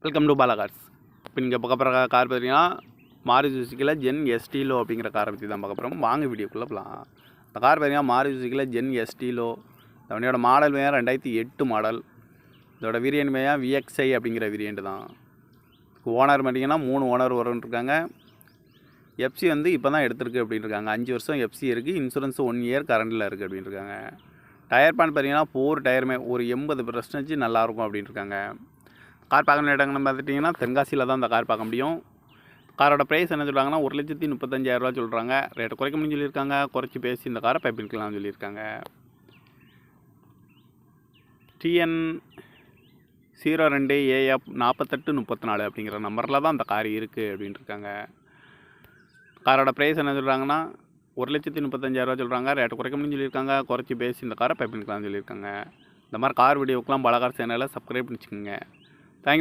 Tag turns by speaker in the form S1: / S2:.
S1: Welcome to Bala cars. இப்போ நீங்கள் பார்க்க போகிற கார் பார்த்தீங்கன்னா மாருதி சுசுக்கியில் ஜென் எஸ்டிலோ அப்படிங்கிற காரை பற்றி தான் பார்க்க போகிறோம். வாங்க வீடியோக்குள்ளே போகலாம். இந்த கார் பார்த்தீங்கன்னா மாருதி சுசுக்கியில் ஜென் எஸ்டிலோ. இந்த வண்டியோட மாடல் பார்த்தீங்கன்னா 2008 மாடல். இதோட வேரியன்ட் பார்த்தீங்கன்னா விஎக்ஸ்ஐ அப்படிங்கிற வேரியன்ட் தான். ஓனர் பார்த்தீங்கன்னா 3 ஓனர் வரும்ன்ருக்காங்க. எஃப்சி வந்து இப்போ தான் எடுத்திருக்கு அப்படின்னு இருக்காங்க. 5 வருஷம் எஃப்சி இருக்குது. இன்சூரன்ஸ் 1 இயர் கரண்டில் இருக்குது அப்படின்னு இருக்காங்க. டயர் பேன் பார்த்தீங்கன்னா 4 டயருமே ஒரு 80% நல்லாயிருக்கும் அப்படின்னு இருக்காங்க. கார் பார்க்கணும் இடங்கள்னு பார்த்துட்டிங்கன்னா தென்காசியில் தான் இந்த கார் பார்க்க முடியும். காரோட ப்ரைஸ் என்ன சொல்கிறாங்கன்னா 1,35,000 சொல்கிறாங்க. ரேட்டை குறைக்க முடியும்னு சொல்லியிருக்காங்க. குறைச்சி பேசி இந்த காரை பைப்பிக்கலாம்னு சொல்லியிருக்காங்க. TN 02AF 4834 அப்படிங்கிற நம்பரில் தான் இந்த கார் இருக்குது அப்படின்ட்டு இருக்காங்க. காரோட ப்ரைஸ் என்ன சொல்கிறாங்கன்னா 1,35,000 சொல்கிறாங்க. ரேட்டை குறைக்க முடியும்னு சொல்லியிருக்காங்க. குறைச்சி பேசி இந்த காரை பைப்பிக்கலாம்னு சொல்லியிருக்காங்க. இந்த மாதிரி கார் வீடியோக்கெலாம் பாலா கார் சேனலில் சப்ஸ்கிரைப் பண்ணி வச்சுக்கோங்க. தேங்க்யூ.